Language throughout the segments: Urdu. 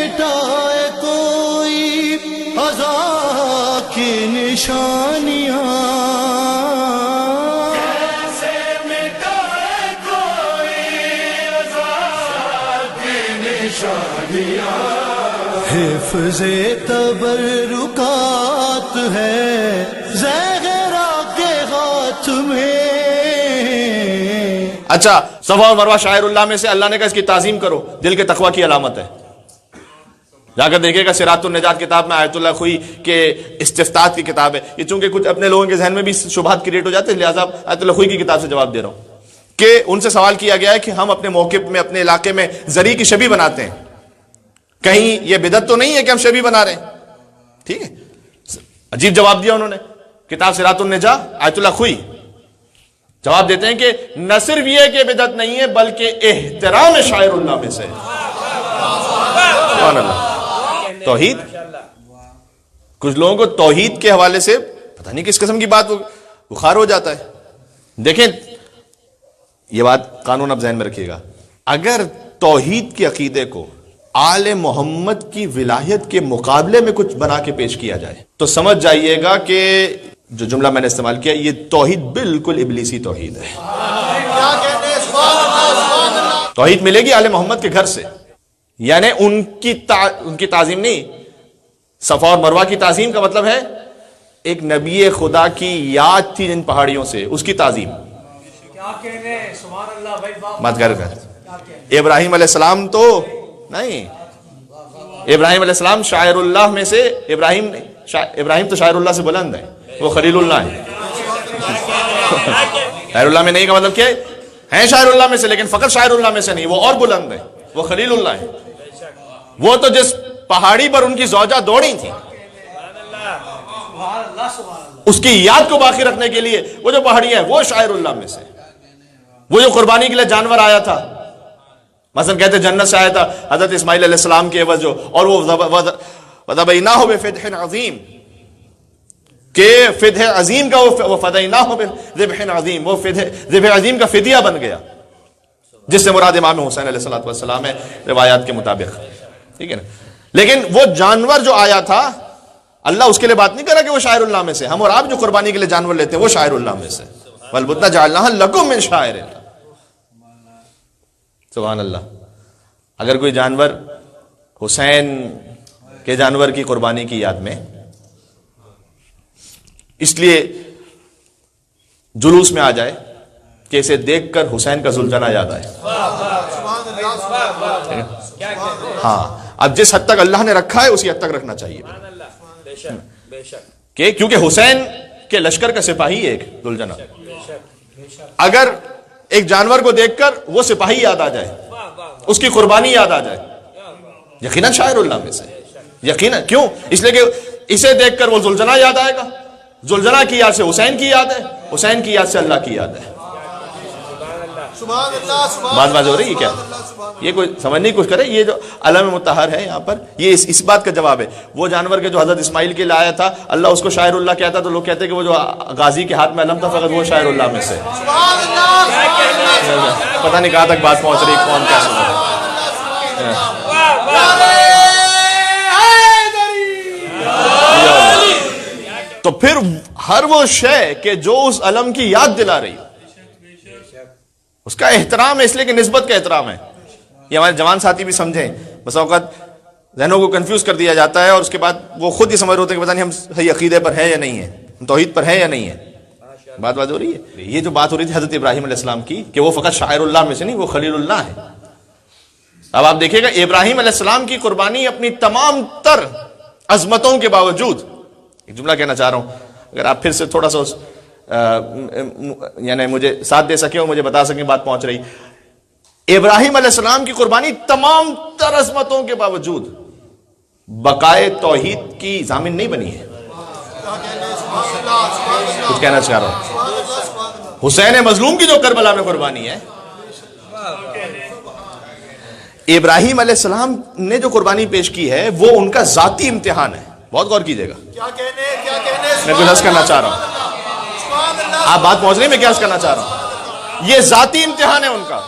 مٹائے کوئی عزا کی نشانیاں، کیسے مٹائے کوئی عزا کی نشانیاں، حفظ تبرکات ہے زہرا کے ہاتھ میں۔ اچھا، صفا اور مروہ شعائر اللہ میں سے، اللہ نے کہا اس کی تعظیم کرو، دل کے تقوی کی علامت ہے۔ جا کر دیکھے گا صراط النجات کتاب میں آیت اللہ خوئی کے استفتاء کی کتاب ہے یہ، چونکہ کچھ اپنے لوگوں کے ذہن میں بھی شبہات کریٹ ہو جاتے ہیں، لہٰذا آیت اللہ خوئی کی کتاب سے جواب دے رہا ہوں کہ ان سے سوال کیا گیا ہے کہ ہم اپنے موقف میں، اپنے علاقے میں زری کی شبیہ بناتے ہیں، کہیں یہ بدعت تو نہیں ہے کہ ہم شبیہ بنا رہے ہیں؟ ٹھیک ہے، عجیب جواب دیا انہوں نے، کتاب صراط النجات آیت اللہ خوئی جواب دیتے ہیں کہ نہ صرف یہ کہ بدعت نہیں ہے بلکہ احترام شاعر اللہ میں سے۔ سبحان اللہ۔ توحید، کچھ لوگوں کو توحید کے حوالے سے پتہ نہیں کس قسم کی بات بخار ہو جاتا ہے۔ دیکھیں یہ بات قانون اب ذہن میں رکھیے گا، اگر توحید کے عقیدے کو آل محمد کی ولایت کے مقابلے میں کچھ بنا کے پیش کیا جائے تو سمجھ جائیے گا کہ جو جملہ میں نے استعمال کیا یہ توحید بالکل ابلیسی توحید ہے۔ توحید ملے گی آل محمد کے گھر سے، یعنی ان کی تعظیم نہیں، صفا اور مروہ کی تعظیم کا مطلب ہے ایک نبی خدا کی یاد تھی جن پہاڑیوں سے، اس کی تعظیم مت کر۔ ابراہیم علیہ السلام تو نہیں، ابراہیم علیہ السلام شاعر اللہ میں سے، ابراہیم تو شاعر اللہ سے بلند ہے، وہ خلیل اللہ ہے۔ شاعر اللہ میں نہیں کا مطلب کیا ہے؟ ہیں شاعر اللہ میں سے لیکن فقط شاعر اللہ میں سے نہیں، وہ اور بلند ہے، وہ خلیل اللہ ہے۔ وہ تو جس پہاڑی پر ان کی زوجہ دوڑی تھی اس کی یاد کو باقی رکھنے کے لیے وہ جو پہاڑی ہے وہ شاعر اللہ میں سے۔ وہ جو قربانی کے لیے جانور آیا تھا، مثلا کہتے جنت سے آیا تھا حضرت اسماعیل علیہ السلام کے عوض جو، اور وہ وَذَبَحْنَاهُ بِفِدْحٍ عَظِيمٍ کہ فدح عظیم کا وہ فدیناہ بذبح عظیم، وہ ذبح عظیم کا فدیہ بن گیا، جس سے مراد امام حسین علیہ السلام ہے روایات کے مطابق، ٹھیک ہے نا۔ لیکن وہ جانور جو آیا تھا اللہ اس کے لیے بات نہیں کرا کہ وہ شاعر اللہ میں سے، ہم اور آپ جو قربانی کے لیے جانور لیتے ہیں وہ شاعر اللہ میں سے، وَالْبُدْنَ جَعَلْنَاهَا لَكُم مِّن شَعَائِرِ اللَّهِ۔ سبحان اللہ۔ اگر کوئی جانور حسین کے جانور کی قربانی کی یاد میں اس لیے جلوس میں آ جائے کہ اسے دیکھ کر حسین کا زلجنہ یاد آئے، ہاں اب جس حد تک اللہ نے رکھا ہے اسی حد تک رکھنا چاہیے، کہ کیونکہ حسین کے لشکر کا سپاہی ہے ایک زلجنہ، اگر ایک جانور کو دیکھ کر وہ سپاہی یاد آ جائے، اس کی قربانی یاد آ جائے، یقیناً شاعر اللہ میں سے، یقیناً۔ کیوں؟ اس لیے کہ اسے دیکھ کر وہ زلجنہ یاد آئے گا، زلجنہ کی یاد سے حسین کی یاد ہے، حسین کی یاد سے اللہ کی یاد ہے۔ بات ہو رہی ہے کیا؟ یہ کوئی سمجھنے کی کوشش کرے، یہ جو علم مطہر ہے یہاں پر یہ اس بات کا جواب ہے۔ وہ جانور کے جو حضرت اسماعیل کے لیے آیا تھا اللہ اس کو شاعر اللہ کہتا، تو لوگ کہتے کہ وہ جو غازی کے ہاتھ میں علم تھا فقط وہ شاعر اللہ میں سے۔ پتہ نہیں کہاں تک بات پہنچ رہی، کون کیا سمجھ رہا۔ تو پھر ہر وہ شے کہ جو اس علم کی یاد دلا رہی اس کا احترام ہے، اس لیے کہ نسبت کا احترام ہے۔ یہ ہمارے جوان ساتھی بھی سمجھیں، بس اوقات ذہنوں کو کنفیوز کر دیا جاتا ہے اور اس کے بعد وہ خود ہی سمجھ رہے ہوتے ہیں کہ پتہ نہیں ہم صحیح عقیدے پر ہیں یا نہیں ہیں، ہم توحید پر ہیں یا نہیں ہیں۔ بات ہو رہی ہے۔ یہ جو بات ہو رہی تھی حضرت ابراہیم علیہ السلام کی کہ وہ فقط شاعر اللہ میں سے نہیں، وہ خلیل اللہ ہے۔ اب آپ دیکھیں گا ابراہیم علیہ السلام کی قربانی اپنی تمام تر عظمتوں کے باوجود، ایک جملہ کہنا چاہ رہا ہوں اگر آپ پھر سے تھوڑا سا یعنی مجھے ساتھ دے سکیں اور مجھے بتا سکیں بات پہنچ رہی، ابراہیم علیہ السلام کی قربانی تمام تر عظمتوں کے باوجود بقائے توحید کی ضامن نہیں بنی ہے۔ کچھ کہنا چاہ رہا ہوں، حسین مظلوم کی جو کربلا میں قربانی ہے، ابراہیم علیہ السلام نے جو قربانی پیش کی ہے وہ ان کا ذاتی امتحان ہے۔ بہت غور کیجئے گا، میں کچھ عرض کرنا چاہ رہا ہوں، آپ بات پہنچ رہی ہے، میں کیا عرض کرنا چاہ رہا ہوں، یہ ذاتی امتحان ہے ان کا۔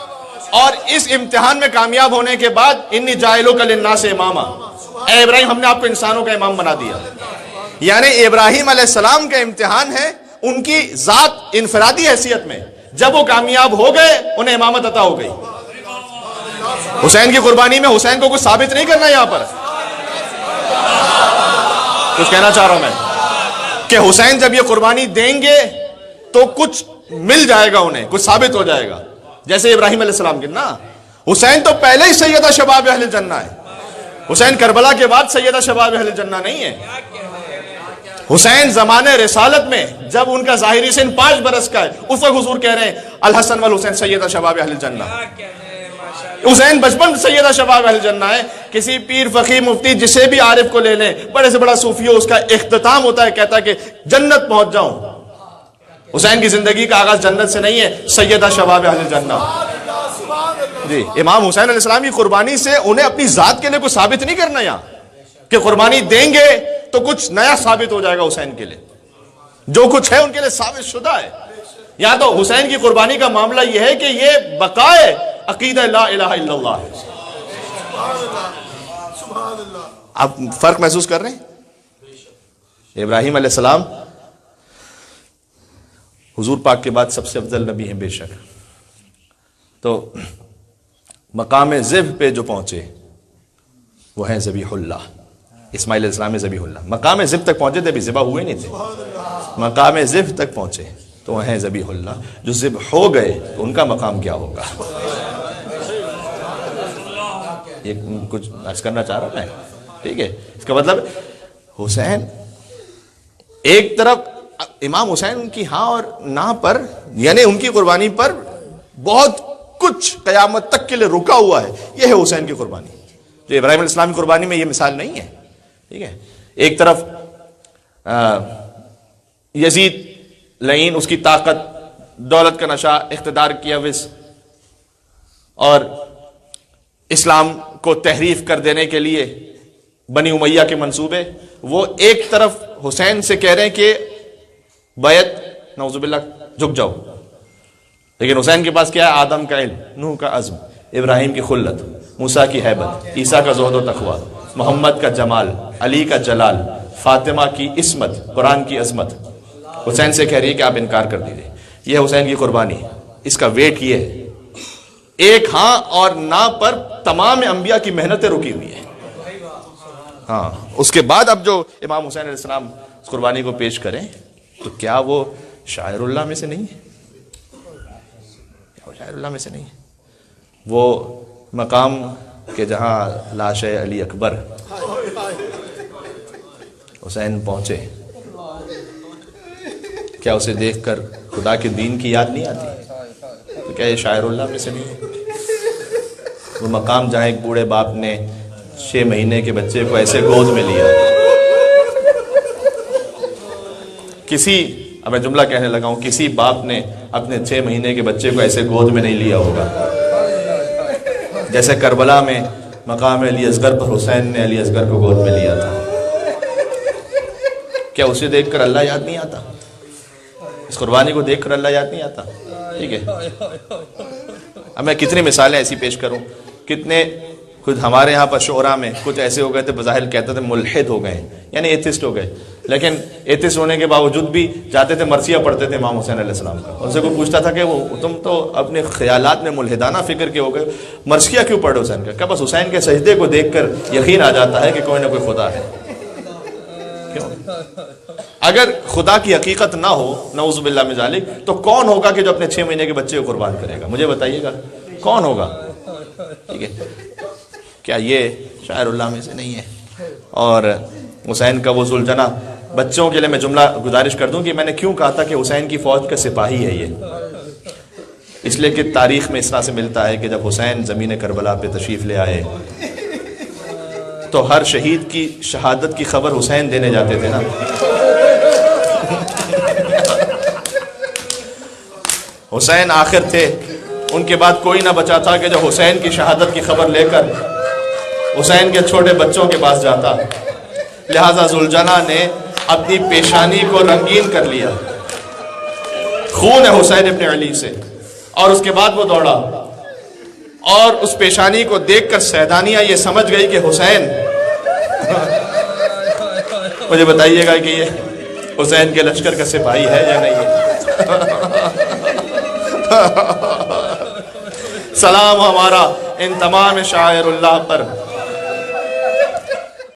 اور اس امتحان میں کامیاب ہونے کے بعد انی جاعلک للناس اماما، اے ابراہیم ہم نے آپ کو انسانوں کا امام بنا دیا. یعنی ابراہیم علیہ السلام کا امتحان ہے ان کی ذات انفرادی حیثیت میں، جب وہ کامیاب ہو گئے انہیں امامت عطا ہو گئی. حسین کی قربانی میں حسین کو کچھ ثابت نہیں کرنا، یہاں پر کچھ کہنا چاہ رہا ہوں میں کہ حسین جب یہ قربانی دیں گے تو کچھ مل جائے گا انہیں، کچھ ثابت ہو جائے گا. جیسے ابراہیم علیہ السلام کے نا، حسین تو پہلے ہی سیدہ شباب اہل جنہ ہے. حسین کربلا کے بعد سیدہ شباب اہل جنہ نہیں ہے. حسین زمانے رسالت میں جب ان کا ظاہری سن 5 برس کا ہے، اس وقت حضور کہہ رہے ہیں الحسن والحسین سیدہ شباب اہل جنہ. حسین بچپن سیدہ شباب اہل جنہ ہے. کسی پیر فقیر مفتی جسے بھی عارف کو لے لیں، بڑے سے بڑا صوفی ہو، اس کا اختتام ہوتا ہے کہتا ہے کہ جنت پہنچ جاؤں. حسین کی زندگی کا آغاز جنت سے نہیں ہے، سیدہ شباب اہل جنہ. جی امام حسین علیہ السلام کی قربانی سے انہیں اپنی ذات کے لیے کچھ ثابت نہیں کرنا یہاں کہ قربانی دیں گے تو کچھ نیا ثابت ہو جائے گا. حسین کے لیے جو کچھ ہے ان کے لیے ثابت شدہ ہے. یہاں تو حسین کی قربانی کا معاملہ یہ ہے کہ یہ بقائے عقیدہ لا الہ الا اللہ ہے. آپ فرق محسوس کر رہے ہیں؟ ابراہیم علیہ السلام حضور پاک کے بعد سب سے افضل نبی ہیں بے شک. تو مقام ذبح پہ جو پہنچے وہ ہیں ذبیح اللہ. اسماعیل علیہ السلام ذبیح اللہ. مقام ذبح تک پہنچے تھے، ابھی ذبح ہوئے نہیں تھے. مقام ذبح تک پہنچے تو وہ ہیں ذبیح اللہ. جو ذبح ہو گئے تو ان کا مقام کیا ہوگا؟ یہ کچھ عرض کرنا چاہ رہا میں. ٹھیک ہے، اس کا مطلب حسین ایک طرف امام حسین ان کی ہاں اور نہ پر، یعنی ان کی قربانی پر بہت کچھ قیامت تک کے لیے رکا ہوا ہے. یہ ہے حسین کی قربانی. جو ابراہیم علیہ السلام کی قربانی میں یہ مثال نہیں ہے. ٹھیک ہے، ایک طرف یزید لعین، اس کی طاقت، دولت کا نشہ، اقتدار کی حوث اور اسلام کو تحریف کر دینے کے لیے بنی امیہ کے منصوبے، وہ ایک طرف حسین سے کہہ رہے ہیں کہ بیعت نعوذ باللہ جھک جاؤ. لیکن حسین کے پاس کیا ہے؟ آدم کا علم، نوح کا عزم، ابراہیم کی خلت، موسیٰ کی ہیبت، عیسیٰ کا زہد و تقویٰ، محمد کا جمال، علی کا جلال، فاطمہ کی عصمت، قرآن کی عظمت. حسین سے کہہ رہی ہے کہ آپ انکار کر دیجئے. یہ حسین کی قربانی. اس کا ویٹ یہ ہے، ایک ہاں اور نہ پر تمام انبیاء کی محنتیں رکی ہوئی ہیں. ہاں اس کے بعد اب جو امام حسین علیہ السلام اس قربانی کو پیش کریں تو کیا وہ شاعر اللہ میں سے نہیں ہے؟ شاعر اللہ میں سے نہیں ہے؟ وہ مقام کہ جہاں لاش علی اکبر حسین پہنچے، کیا اسے دیکھ کر خدا کے دین کی یاد نہیں آتی؟ تو کیا یہ شاعر اللہ میں سے نہیں ہے؟ وہ مقام جہاں ایک بوڑھے باپ نے 6 مہینے کے بچے کو ایسے گود میں لیا. اب میں جملہ کہنے لگا ہوں، کسی باپ نے اپنے 6 مہینے کے بچے کو ایسے گود میں نہیں لیا ہوگا جیسے کربلا میں مقام علی اصغر پر حسین نے علی اصغر کو گود میں لیا تھا. کیا اسے دیکھ کر اللہ یاد نہیں آتا؟ اس قربانی کو دیکھ کر اللہ یاد نہیں آتا؟ ٹھیک ہے، اب میں کتنی مثالیں ایسی پیش کروں. کتنے خود ہمارے یہاں پر شعراء میں کچھ ایسے ہو گئے تھے، بظاہر کہتے تھے ملحد ہو گئے، یعنی ایتھسٹ ہو گئے، لیکن ایتھسٹ ہونے کے باوجود بھی جاتے تھے مرثیہ پڑھتے تھے امام حسین علیہ السلام کا. ان سے کوئی پوچھتا تھا کہ وہ تم تو اپنے خیالات میں ملحدانہ فکر کے ہو گئے، مرثیہ کیوں پڑھے حسین کا؟ کہ بس حسین کے سجدے کو دیکھ کر یقین آ جاتا ہے کہ کوئی نہ کوئی خدا ہے. کیوں؟ اگر خدا کی حقیقت نہ ہو نعوذ باللہ من ذالک، تو کون ہوگا کہ جو اپنے 6 مہینے کے بچے کو قربان کرے گا؟ مجھے بتائیے گا کون ہوگا؟ ٹھیک ہے، کیا یہ شاعر اللہ میں سے نہیں ہے؟ اور حسین کا وہ ذوالجناح بچوں کے لیے میں جملہ گزارش کر دوں کہ میں نے کیوں کہا تھا کہ حسین کی فوج کا سپاہی ہے یہ، اس لیے کہ تاریخ میں اس طرح سے ملتا ہے کہ جب حسین زمین کربلا پہ تشریف لے آئے تو ہر شہید کی شہادت کی خبر حسین دینے جاتے تھے نا. حسین آخر تھے، ان کے بعد کوئی نہ بچا تھا کہ جب حسین کی شہادت کی خبر لے کر حسین کے چھوٹے بچوں کے پاس جاتا. لہذا ذوالجناح نے اپنی پیشانی کو رنگین کر لیا، خون ہے حسین ابن علی سے، اور اس کے بعد وہ دوڑا اور اس پیشانی کو دیکھ کر سیدانیہ یہ سمجھ گئی کہ حسین، مجھے بتائیے گا کہ یہ حسین کے لشکر کا سپاہی ہے یا نہیں ہے؟ سلام ہمارا ان تمام شاعر اللہ پر